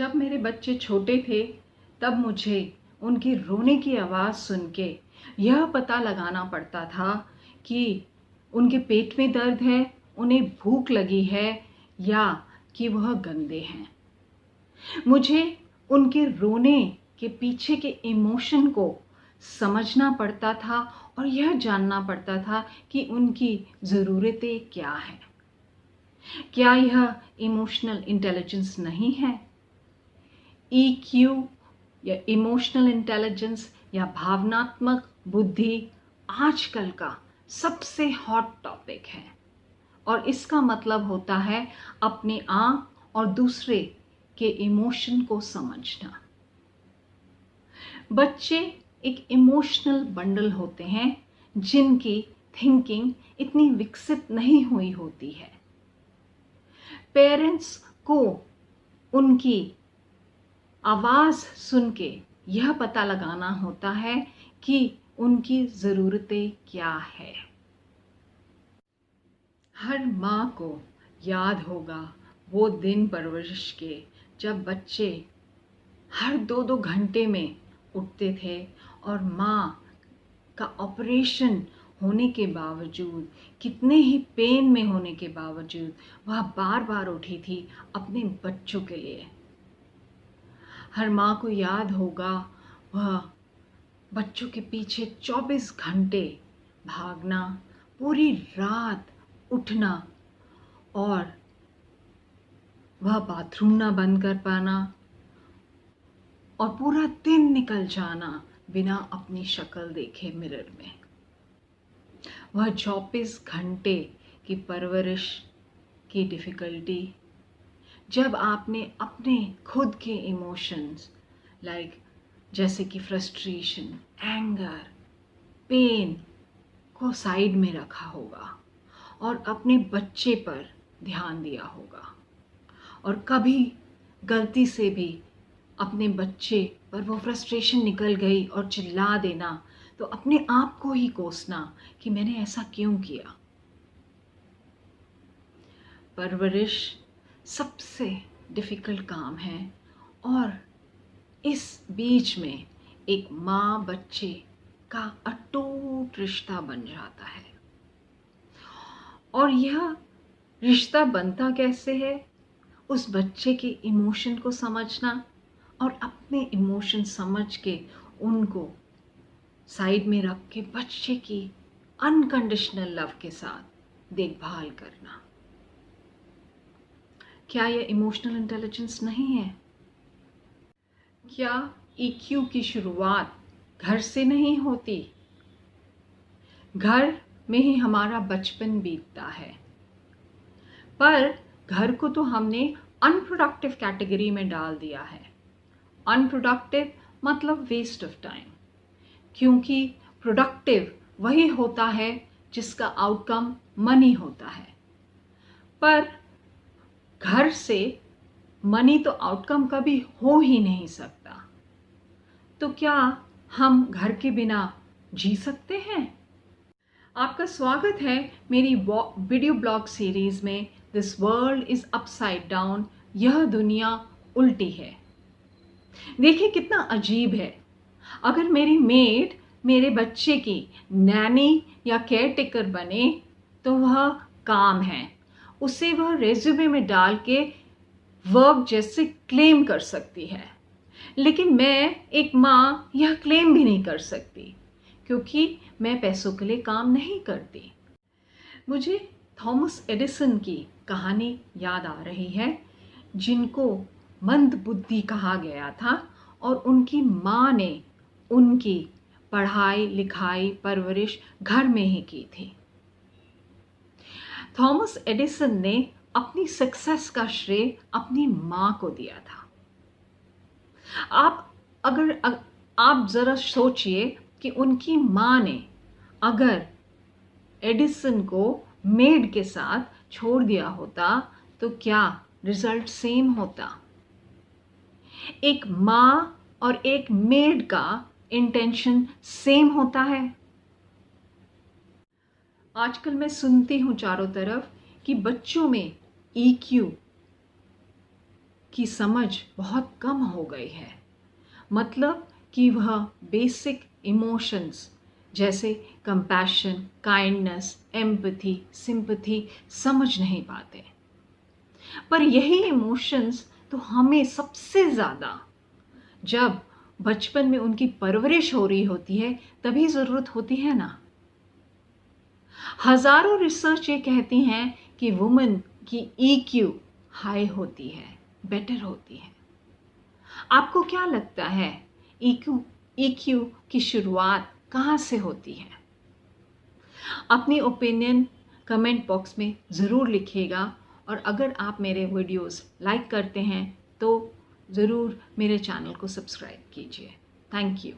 जब मेरे बच्चे छोटे थे तब मुझे उनके रोने की आवाज़ सुन के यह पता लगाना पड़ता था कि उनके पेट में दर्द है, उन्हें भूख लगी है या कि वह गंदे हैं। मुझे उनके रोने के पीछे के इमोशन को समझना पड़ता था और यह जानना पड़ता था कि उनकी ज़रूरतें क्या हैं। क्या यह इमोशनल इंटेलिजेंस नहीं है? EQ या इमोशनल इंटेलिजेंस या भावनात्मक बुद्धि आजकल का सबसे हॉट टॉपिक है और इसका मतलब होता है अपने आप और दूसरे के इमोशन को समझना। बच्चे एक इमोशनल बंडल होते हैं जिनकी थिंकिंग इतनी विकसित नहीं हुई होती है। पेरेंट्स को उनकी आवाज़ सुन के यह पता लगाना होता है कि उनकी ज़रूरतें क्या है। हर माँ को याद होगा वो दिन परवरिश के जब बच्चे हर 2-2 घंटे में उठते थे और माँ का ऑपरेशन होने के बावजूद, कितने ही पेन में होने के बावजूद वह बार बार उठी थी अपने बच्चों के लिए। हर माँ को याद होगा वह बच्चों के पीछे 24 घंटे भागना, पूरी रात उठना और वह बाथरूम ना बंद कर पाना और पूरा दिन निकल जाना बिना अपनी शक्ल देखे मिरर में। वह 24 घंटे की परवरिश की डिफ़िकल्टी, जब आपने अपने खुद के इमोशंस जैसे कि फ्रस्ट्रेशन, एंगर, पेन को साइड में रखा होगा और अपने बच्चे पर ध्यान दिया होगा और कभी गलती से भी अपने बच्चे पर वो फ्रस्ट्रेशन निकल गई और चिल्ला देना तो अपने आप को ही कोसना कि मैंने ऐसा क्यों किया। परवरिश सबसे डिफ़िकल्ट काम है और इस बीच में एक माँ बच्चे का अटूट रिश्ता बन जाता है। और यह रिश्ता बनता कैसे है? उस बच्चे के इमोशन को समझना और अपने इमोशन समझ के उनको साइड में रख के बच्चे की अनकंडीशनल लव के साथ देखभाल करना। क्या यह इमोशनल इंटेलिजेंस नहीं है? क्या EQ की शुरुआत घर से नहीं होती? घर में ही हमारा बचपन बीतता है, पर घर को तो हमने अनप्रोडक्टिव कैटेगरी में डाल दिया है। अनप्रोडक्टिव मतलब वेस्ट ऑफ टाइम, क्योंकि प्रोडक्टिव वही होता है जिसका आउटकम मनी होता है, पर घर से मनी तो आउटकम कभी हो ही नहीं सकता। तो क्या हम घर के बिना जी सकते हैं? आपका स्वागत है मेरी वीडियो ब्लॉग सीरीज में this world is upside down, यह दुनिया उल्टी है। देखिए कितना अजीब है। अगर मेरी मेड मेरे बच्चे की नैनी या केयर टेकर बने तो वह काम है, उसे वह रेज्यूमे में डाल के वर्क जैसे क्लेम कर सकती है। लेकिन मैं एक माँ यह क्लेम भी नहीं कर सकती क्योंकि मैं पैसों के लिए काम नहीं करती। मुझे थॉमस एडिसन की कहानी याद आ रही है, जिनको मंद बुद्धि कहा गया था और उनकी माँ ने उनकी पढ़ाई लिखाई परवरिश घर में ही की थी। थॉमस एडिसन ने अपनी सक्सेस का श्रेय अपनी माँ को दिया था। आप ज़रा सोचिए कि उनकी माँ ने अगर एडिसन को मेड के साथ छोड़ दिया होता तो क्या रिजल्ट सेम होता? एक माँ और एक मेड का इंटेंशन सेम होता है? आजकल मैं सुनती हूँ चारों तरफ कि बच्चों में EQ की समझ बहुत कम हो गई है। मतलब कि वह बेसिक इमोशंस जैसे कंपैशन, काइंडनेस, एम्पैथी, सिंपैथी समझ नहीं पाते। पर यही इमोशंस तो हमें सबसे ज़्यादा जब बचपन में उनकी परवरिश हो रही होती है तभी ज़रूरत होती है ना। हजारों रिसर्च ये कहती हैं कि वुमेन की EQ हाई होती है, बेटर होती है। आपको क्या लगता है EQ की शुरुआत कहाँ से होती है? अपनी ओपिनियन कमेंट बॉक्स में ज़रूर लिखिएगा और अगर आप मेरे वीडियोस लाइक करते हैं तो ज़रूर मेरे चैनल को सब्सक्राइब कीजिए। Thank you.